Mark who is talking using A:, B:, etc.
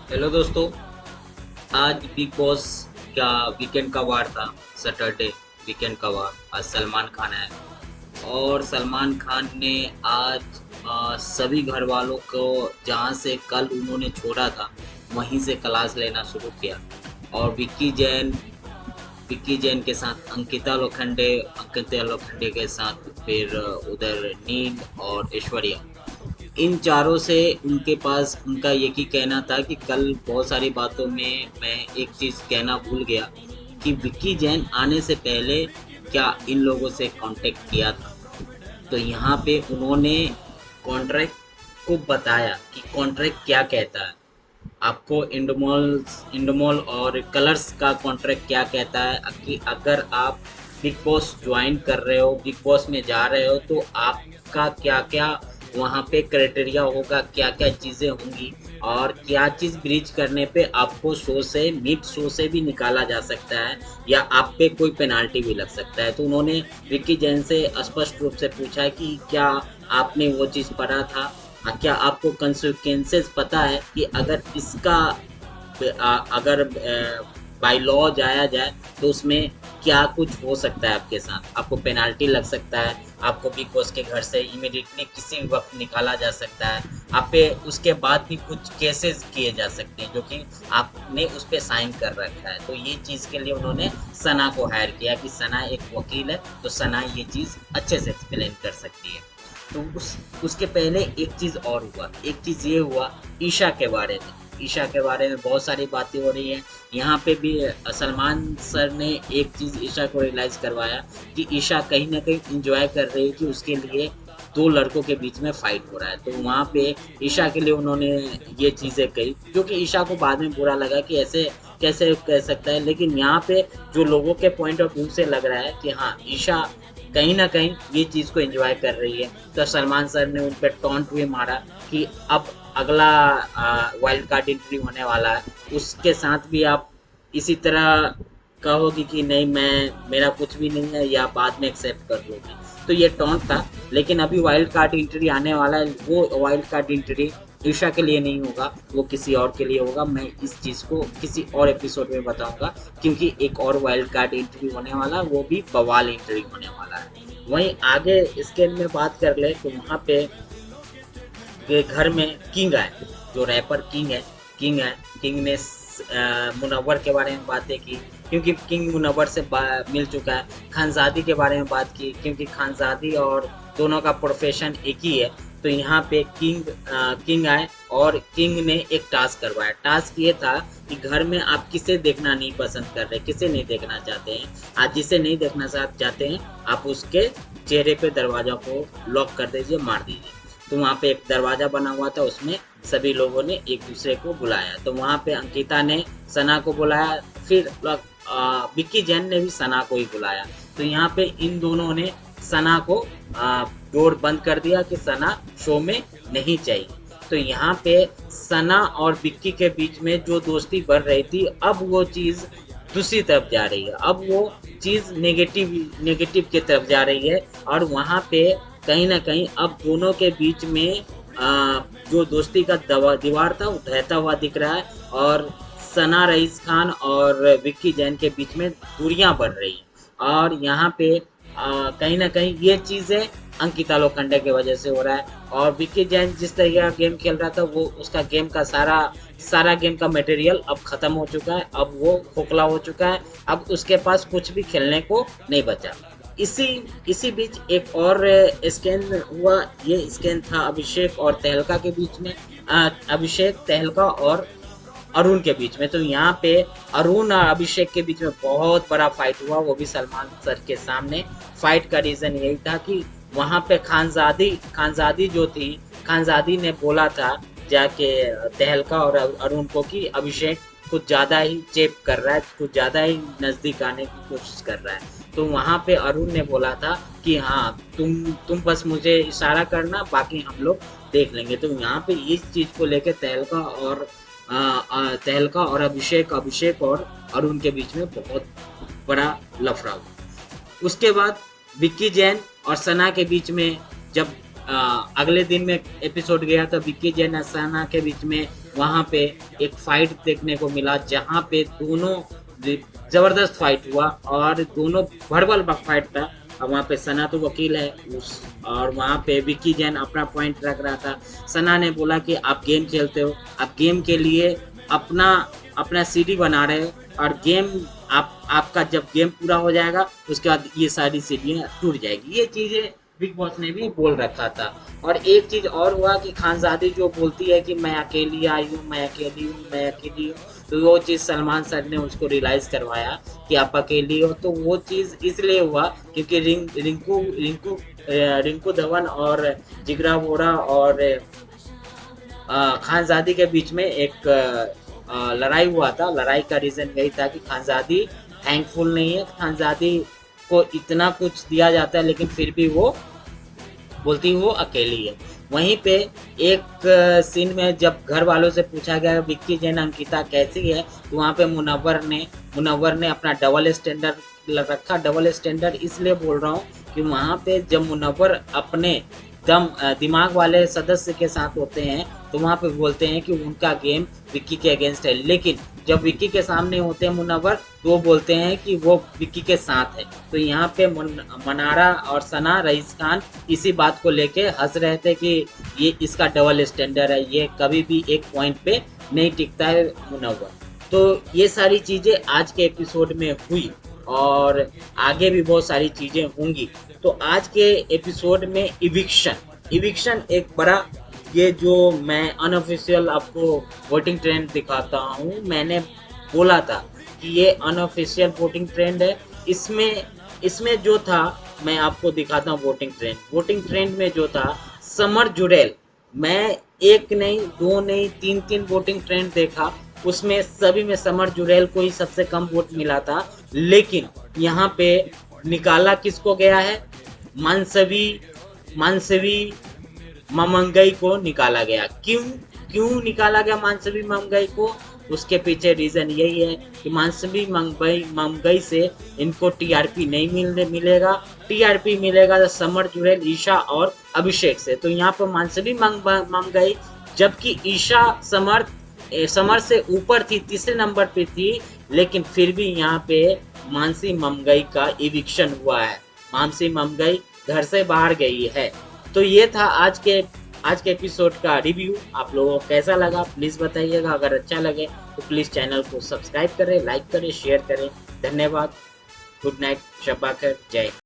A: Hello दोस्तों। आज big boss का वीकेंड का वार था। सैटरडे वीकेंड का वार। आज सलमान खान है और सलमान खान ने आज सभी घर वालों को जहां से कल उन्होंने छोड़ा था वहीं से क्लास लेना शुरू किया। और विक्की जैन के साथ अंकिता लोखंडे के साथ फिर उधर नील और ऐश्वर्या, इन चारों से उनके पास उनका एक ही कहना था कि कल बहुत सारी बातों में मैं एक चीज़ कहना भूल गया कि विक्की जैन आने से पहले क्या इन लोगों से कांटेक्ट किया था। तो यहाँ पे उन्होंने कॉन्ट्रैक्ट को बताया कि कॉन्ट्रैक्ट क्या कहता है। आपको इंडोमॉल और कलर्स का कॉन्ट्रैक्ट क्या कहता है कि अगर आप बिग बॉस ज्वाइन कर रहे हो, बिग बॉस में जा रहे हो, तो आपका क्या क्या वहाँ पे क्राइटेरिया होगा, क्या क्या चीज़ें होंगी और क्या चीज़ ब्रीच करने पे आपको शो से भी निकाला जा सकता है या आप पे कोई पेनाल्टी भी लग सकता है। तो उन्होंने विक्की जैन से स्पष्ट रूप से पूछा कि क्या आपने वो चीज़ पढ़ा था। क्या आपको कंसिक्वेंसेस पता है कि अगर इसका अगर बाय लॉ जाया जाए तो उसमें क्या कुछ हो सकता है आपके साथ। आपको पेनाल्टी लग सकता है, आपको बिग बॉस के घर से इमीडिएटली किसी भी वक्त निकाला जा सकता है, आप पे उसके बाद भी कुछ केसेस किए जा सकते हैं जो कि आपने उस पर साइन कर रखा है। तो ये चीज़ के लिए उन्होंने सना को हायर किया कि सना एक वकील है, तो सना ये चीज़ अच्छे से एक्सप्लेन कर सकती है। तो उसके पहले एक चीज़ और हुआ, एक चीज़ ये हुआ ईशा के बारे में। ईशा के बारे में बहुत सारी बातें हो रही हैं। यहाँ पे भी सलमान सर ने एक चीज़ ईशा को रियलाइज़ करवाया कि ईशा कहीं ना कहीं इंजॉय कर रही है कि उसके लिए दो लड़कों के बीच में फाइट हो रहा है। तो वहाँ पे ईशा के लिए उन्होंने ये चीज़ें कही जो कि ईशा को बाद में बुरा लगा कि ऐसे कैसे कह सकता है। लेकिन यहाँ पे जो लोगों के पॉइंट ऑफ व्यू से लग रहा है कि हाँ, ईशा कहीं ना कहीं ये चीज़ को एंजॉय कर रही है। तो सलमान सर ने उन पर टॉन्ट भी मारा कि अब अगला वाइल्ड कार्ड एंट्री होने वाला है, उसके साथ भी आप इसी तरह कहोगी कि नहीं, मेरा कुछ भी नहीं है, या बाद में एक्सेप्ट कर लोगी। तो ये टॉन्ट था। लेकिन अभी वाइल्ड कार्ड एंट्री आने वाला है, वो वाइल्ड कार्ड एंट्री ईशा के लिए नहीं होगा, वो किसी और के लिए होगा। मैं इस चीज़ को किसी और एपिसोड में बताऊंगा, क्योंकि एक और वाइल्ड कार्ड एंट्री होने वाला है, वो भी बवाल एंट्री होने वाला है। वहीं आगे इसके में बात कर ले तो वहाँ पे के घर में किंग आए, जो रैपर किंग है। किंग ने मुनव्वर के बारे में बातें की, क्योंकि किंग मुनव्वर से मिल चुका है। खानजादी के बारे में बात की, क्योंकि खानजादी और दोनों का प्रोफेशन एक ही है। तो यहाँ पे किंग आए और किंग ने एक टास्क करवाया। टास्क ये था कि घर में आप किसे देखना नहीं पसंद कर रहे, किसे नहीं देखना चाहते हैं। आज जिसे नहीं देखना चाहते हैं, आप उसके चेहरे पे दरवाजा को लॉक कर दीजिए, मार दीजिए। तो वहाँ पे एक दरवाजा बना हुआ था, उसमें सभी लोगों ने एक दूसरे को बुलाया। तो वहाँ पे अंकिता ने सना को बुलाया, फिर विक्की जैन ने भी सना को ही बुलाया। तो यहाँ पे इन दोनों ने सना को डोर बंद कर दिया कि सना शो में नहीं चाहिए। तो यहाँ पे सना और विक्की के बीच में जो दोस्ती बढ़ रही थी, अब वो चीज़ दूसरी तरफ जा रही है। अब वो चीज़ नेगेटिव की तरफ जा रही है। और वहाँ पे कहीं ना कहीं अब दोनों के बीच में जो दोस्ती का दीवार था वो ढहता हुआ दिख रहा है। और सना रईस खान और विक्की जैन के बीच में दूरियां बढ़ रही हैं। और यहाँ पे कहीं ना कहीं ये चीज़ें अंकिता लोखंडे की वजह से हो रहा है। और विक्की जैन जिस तरीके का गेम खेल रहा था, वो उसका गेम का सारा गेम का मटेरियल अब खत्म हो चुका है। अब वो खोखला हो चुका है, अब उसके पास कुछ भी खेलने को नहीं बचा। इसी इसी बीच एक और स्कैन हुआ। ये स्कैन था अभिषेक और तहलका के बीच में। अभिषेक, तहलका और अरुण के बीच में। तो यहाँ पे अरुण और अभिषेक के बीच में बहुत बड़ा फाइट हुआ, वो भी सलमान सर के सामने। फाइट का रीजन यही था कि वहाँ पे खानजादी जो थी, खानजादी ने बोला था जाके तहलका और अरुण को कि अभिषेक कुछ ज़्यादा ही चेप कर रहा है, कुछ ज़्यादा ही नज़दीक आने की कोशिश कर रहा है। तो वहाँ पे अरुण ने बोला था कि हाँ, तुम बस मुझे इशारा करना, बाकी हम लोग देख लेंगे। तो यहाँ पे इस चीज़ को लेकर तहलका और अभिषेक और अरुण के बीच में बहुत बड़ा लफड़ा हुआ। उसके बाद विक्की जैन और सना के बीच में जब अगले दिन में एपिसोड गया तो विक्की जैन और सना के बीच में वहाँ पे एक फाइट देखने को मिला, जहाँ पे दोनों जबरदस्त फाइट हुआ और दोनों भड़बल फाइट था। और वहाँ पे सना तो वकील है और वहाँ पे विक्की जैन अपना पॉइंट रख रहा था। सना ने बोला कि आप गेम खेलते हो, आप गेम के लिए अपना अपना सीडी बना रहे हो और गेम आपका जब गेम पूरा हो जाएगा उसके बाद ये सारी सीढ़ियाँ टूट जाएगी। ये चीज़ें बिग बॉस ने भी बोल रखा था। और एक चीज़ और हुआ कि खानजादी जो बोलती है कि मैं अकेली आई हूँ, मैं अकेली हूँ, मैं अकेली हूँ, तो वो चीज़ सलमान सर ने उसको रियलाइज़ करवाया कि आप अकेली हो। तो वो चीज़ इसलिए हुआ क्योंकि रिंकू धवन और जिगरा वोरा और खानजादी के बीच में एक लड़ाई हुआ था। लड़ाई का रीज़न यही था कि खानजादी थैंकफुल नहीं है, खानजादी को इतना कुछ दिया जाता है लेकिन फिर भी वो बोलती वो अकेली है। वहीं पे एक सीन में जब घर वालों से पूछा गया विक्की जैन अंकिता कैसी है, तो वहाँ पे मुनव्वर ने अपना डबल स्टैंडर्ड रखा। डबल स्टैंडर्ड इसलिए बोल रहा हूँ कि वहाँ पे जब मुनव्वर अपने दिमाग वाले सदस्य के साथ होते हैं तो वहाँ पे बोलते हैं कि उनका गेम विक्की के अगेंस्ट है, लेकिन जब विक्की के सामने होते हैं मुनव्वर तो वो बोलते हैं कि वो विक्की के साथ है। तो यहाँ पे मनारा और सना रईस खान इसी बात को लेके हंस रहे थे कि ये इसका डबल स्टैंडर्ड है, ये कभी भी एक पॉइंट पे नहीं टिकता है मुनव्वर। तो ये सारी चीज़ें आज के एपिसोड में हुई और आगे भी बहुत सारी चीज़ें होंगी। तो आज के एपिसोड में इविक्शन एक बड़ा, ये जो मैं अनऑफिशियल आपको वोटिंग ट्रेंड दिखाता हूँ, मैंने बोला था कि ये अनऑफिशियल वोटिंग ट्रेंड है। इसमें जो था मैं आपको दिखाता हूँ वोटिंग ट्रेंड में जो था समर जुड़ैल, मैं एक नहीं दो नहीं तीन वोटिंग ट्रेंड देखा, उसमें सभी में समर जुड़ैल को ही सबसे कम वोट मिला था। लेकिन यहाँ पे निकाला किसको गया है, मानसवी ममंगई को निकाला गया। क्यों निकाला गया मानसवी ममंगई को? उसके पीछे रीजन यही है कि मानसवी ममंगई से इनको टीआरपी नहीं मिलेगा। टीआरपी मिलेगा तो समर जुड़ैल, ईशा और अभिषेक से। तो यहाँ पर मानसवी ममंगई, जबकि ईशा समर से ऊपर थी, तीसरे नंबर पे थी, लेकिन फिर भी यहाँ पे मानसी ममंगई का इविक्शन हुआ है। मानसी ममंगई घर से बाहर गई है। तो ये था आज के एपिसोड का रिव्यू। आप लोगों को कैसा लगा प्लीज़ बताइएगा। अगर अच्छा लगे तो प्लीज़ चैनल को सब्सक्राइब करें, लाइक करें, शेयर करें। धन्यवाद। गुड नाइट, शब्बा खैर, जय।